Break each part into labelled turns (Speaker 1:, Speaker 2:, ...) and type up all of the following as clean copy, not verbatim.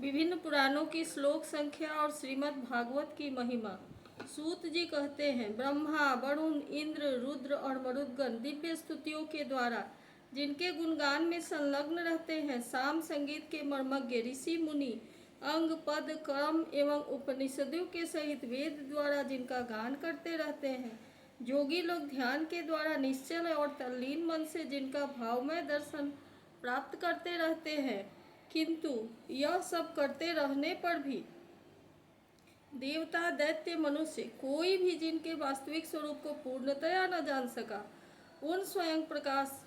Speaker 1: विभिन्न पुराणों की श्लोक संख्या और श्रीमद् भागवत की महिमा। सूत जी कहते हैं, ब्रह्मा, वरुण, इंद्र, रुद्र और मरुद्गण दिव्य स्तुतियों के द्वारा जिनके गुणगान में संलग्न रहते हैं, साम संगीत के मर्मज्ञ ऋषि मुनि अंग, पद, कर्म एवं उपनिषदों के सहित वेद द्वारा जिनका गान करते रहते हैं, जोगी लोग ध्यान के द्वारा निश्चल और तल्लीन मन से जिनका भावमय दर्शन प्राप्त करते रहते हैं, किंतु यह सब करते रहने पर भी देवता, दैत्य, मनुष्य कोई भी जिनके वास्तविक स्वरूप को पूर्णतया न जान सका, उन स्वयं प्रकाश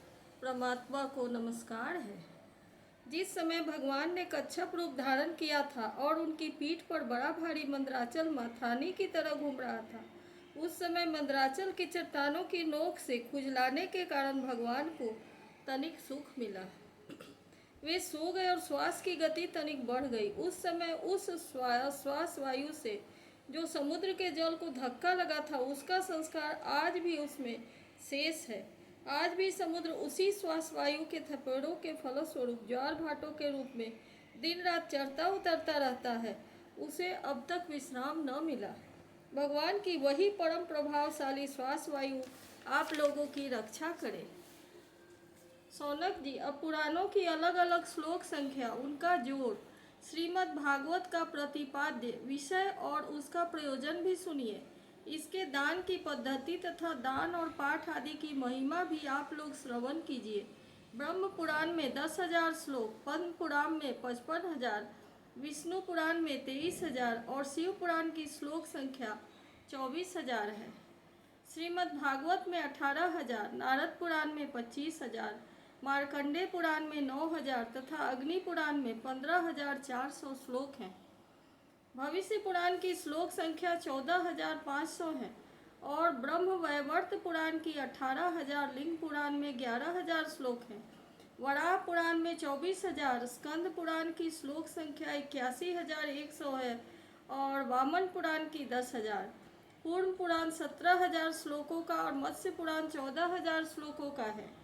Speaker 1: परमात्मा को नमस्कार है। जिस समय भगवान ने कच्छप रूप धारण किया था और उनकी पीठ पर बड़ा भारी मंदराचल मथानी की तरह घूम रहा था, उस समय मंदराचल की चट्टानों की नोक से खुजलाने के कारण भगवान को तनिक सुख मिला। वे सो गए और श्वास की गति तनिक बढ़ गई। उस समय उस श्वास वायु से जो समुद्र के जल को धक्का लगा था, उसका संस्कार आज भी उसमें शेष है। आज भी समुद्र उसी श्वास वायु के थपेड़ों के फलस्वरूप ज्वार भाटों के रूप में दिन रात चढ़ता उतरता रहता है। उसे अब तक विश्राम न मिला। भगवान की वही परम प्रभावशाली श्वास वायु आप लोगों की रक्षा करे। सौनक जी, अब पुराणों की अलग अलग श्लोक संख्या, उनका जोड़, श्रीमद् भागवत का प्रतिपाद्य विषय और उसका प्रयोजन भी सुनिए। इसके दान की पद्धति तथा दान और पाठ आदि की महिमा भी आप लोग श्रवण कीजिए। ब्रह्म पुराण में 10,000 श्लोक, पद्म पुराण में 55,000, विष्णु पुराण में 23,000 और शिव पुराण की श्लोक संख्या 24,000 है। श्रीमद् भागवत में 18,000, नारद पुराण में 25,000, मार्कंडेय पुराण में 9,000 तथा अग्नि पुराण में 15,400 श्लोक हैं। भविष्य पुराण की श्लोक संख्या 14,500 है और ब्रह्म वैवर्त पुराण की 18,000, लिंग पुराण में 11,000 श्लोक हैं। वराह पुराण में 24,000, स्कंद पुराण की श्लोक संख्या 81,100 है और वामन पुराण की 10,000। पूर्ण पुराण 17,000 श्लोकों का और मत्स्य पुराण 14,000 श्लोकों का है।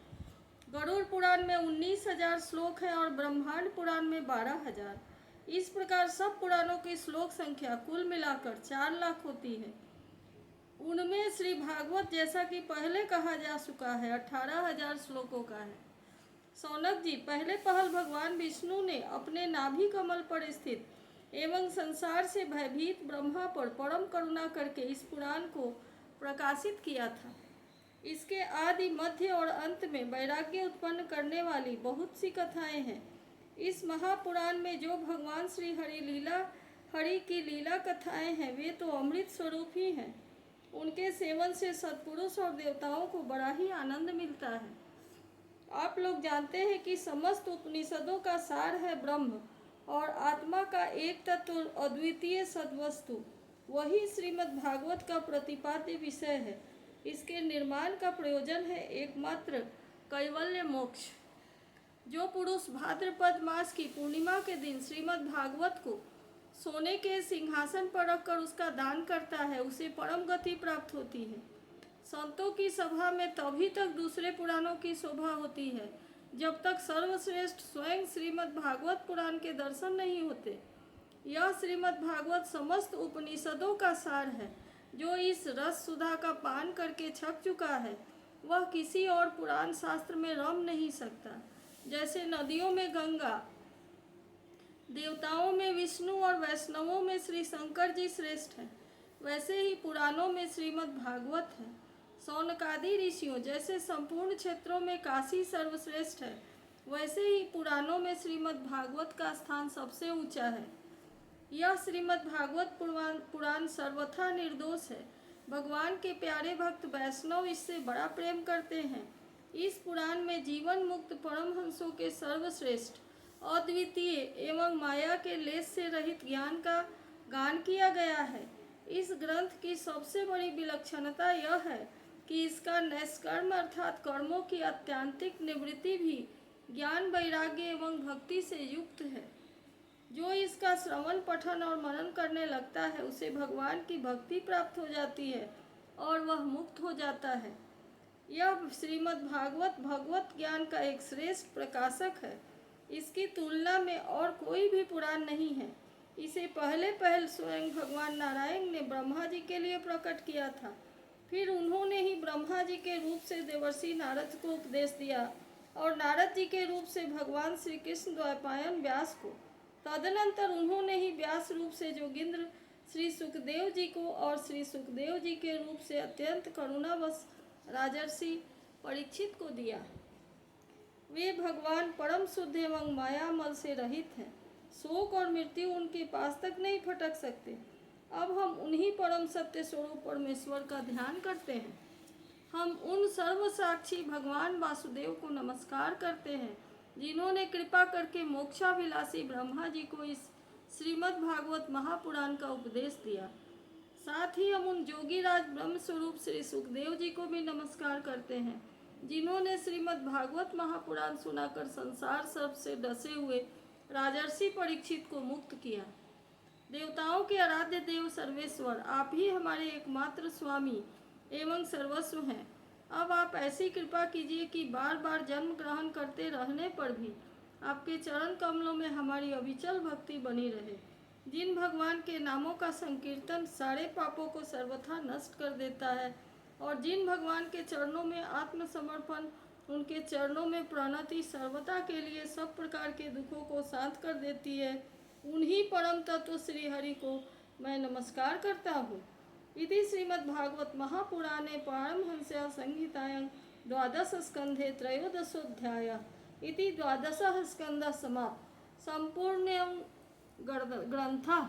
Speaker 1: गरुड़ पुराण में 19,000 श्लोक है और ब्रह्मांड पुराण में 12,000। इस प्रकार सब पुराणों की श्लोक संख्या कुल मिलाकर 4 लाख होती है। उनमें श्री भागवत, जैसा कि पहले कहा जा चुका है, 18,000 श्लोकों का है। सौनक जी, पहले पहल भगवान विष्णु ने अपने नाभि कमल पर स्थित एवं संसार से भयभीत ब्रह्मा पर परम करुणा करके इस पुराण को प्रकाशित किया था। इसके आदि, मध्य और अंत में वैराग्य उत्पन्न करने वाली बहुत सी कथाएं हैं। इस महापुराण में जो भगवान श्री हरि की लीला कथाएं हैं, वे तो अमृत स्वरूप ही हैं। उनके सेवन से सत्पुरुष और देवताओं को बड़ा ही आनंद मिलता है। आप लोग जानते हैं कि समस्त उपनिषदों का सार है ब्रह्म और आत्मा का एक तत्व अद्वितीय सद्वस्तु। वही श्रीमद् भागवत का प्रतिपाद्य विषय है। इसके निर्माण का प्रयोजन है एकमात्र कैवल्य मोक्ष। जो पुरुष भाद्रपद मास की पूर्णिमा के दिन श्रीमद् भागवत को सोने के सिंहासन पर रखकर उसका दान करता है, उसे परम गति प्राप्त होती है। संतों की सभा में तभी तक दूसरे पुराणों की शोभा होती है जब तक सर्वश्रेष्ठ स्वयं श्रीमद् भागवत पुराण के दर्शन नहीं होते। यह श्रीमद् भागवत समस्त उपनिषदों का सार है। जो इस रस सुधा का पान करके छक चुका है, वह किसी और पुराण शास्त्र में रम नहीं सकता। जैसे नदियों में गंगा, देवताओं में विष्णु और वैष्णवों में श्री शंकर जी श्रेष्ठ हैं, वैसे ही पुराणों में श्रीमद् भागवत है। सौनकादि ऋषियों जैसे संपूर्ण क्षेत्रों में काशी सर्वश्रेष्ठ है, वैसे ही पुराणों में श्रीमद् भागवत का स्थान सबसे ऊंचा है। यह श्रीमद् भागवत पुराण सर्वथा निर्दोष है। भगवान के प्यारे भक्त वैष्णव इससे बड़ा प्रेम करते हैं। इस पुराण में जीवन मुक्त परमहंसों के सर्वश्रेष्ठ, अद्वितीय एवं माया के लेस से रहित ज्ञान का गान किया गया है। इस ग्रंथ की सबसे बड़ी विलक्षणता यह है कि इसका निष्कर्म अर्थात कर्मों की अत्यंतिक निवृत्ति भी ज्ञान, वैराग्य एवं भक्ति से युक्त है। जो इसका श्रवण, पठन और मनन करने लगता है, उसे भगवान की भक्ति प्राप्त हो जाती है और वह मुक्त हो जाता है। यह श्रीमद् भागवत भगवत ज्ञान का एक श्रेष्ठ प्रकाशक है। इसकी तुलना में और कोई भी पुराण नहीं है। इसे पहले पहल स्वयं भगवान नारायण ने ब्रह्मा जी के लिए प्रकट किया था। फिर उन्होंने ही ब्रह्मा जी के रूप से देवर्षि नारद को उपदेश दिया और नारद जी के रूप से भगवान श्री कृष्ण द्वैपायन व्यास को। तदनंतर उन्होंने ही व्यास रूप से जोगिंद्र श्री सुखदेव जी को और श्री सुखदेव जी के रूप से अत्यंत करुणावश राजर्षि परीक्षित को दिया। वे भगवान परम शुद्ध एवं मायामल से रहित हैं। शोक और मृत्यु उनके पास तक नहीं फटक सकते। अब हम उन्हीं परम सत्य स्वरूप परमेश्वर का ध्यान करते हैं। हम उन सर्वसाक्षी भगवान वासुदेव को नमस्कार करते हैं जिन्होंने कृपा करके मोक्षाभिलाषी ब्रह्मा जी को इस श्रीमद् भागवत महापुराण का उपदेश दिया। साथ ही हम उन जोगीराज ब्रह्म स्वरूप श्री सुखदेव जी को भी नमस्कार करते हैं जिन्होंने श्रीमद् भागवत महापुराण सुनाकर संसार सर्प से डसे हुए राजर्षि परीक्षित को मुक्त किया। देवताओं के आराध्य देव सर्वेश्वर, आप ही हमारे एकमात्र स्वामी एवं सर्वस्व हैं। अब आप ऐसी कृपा कीजिए कि बार बार जन्म ग्रहण करते रहने पर भी आपके चरण कमलों में हमारी अविचल भक्ति बनी रहे। जिन भगवान के नामों का संकीर्तन सारे पापों को सर्वथा नष्ट कर देता है और जिन भगवान के चरणों में आत्मसमर्पण, उनके चरणों में प्रणति सर्वता के लिए सब प्रकार के दुखों को शांत कर देती है, उन्हीं परम तत्व श्री हरि को मैं नमस्कार करता हूँ। इति श्रीमद्भागवत महापुराणे पारमहंस्यां संहितायां द्वादश स्कंधे त्रयोदशोऽध्यायः इति द्वादशः स्कंधः समाप्तः। संपूर्णं ग्रंथः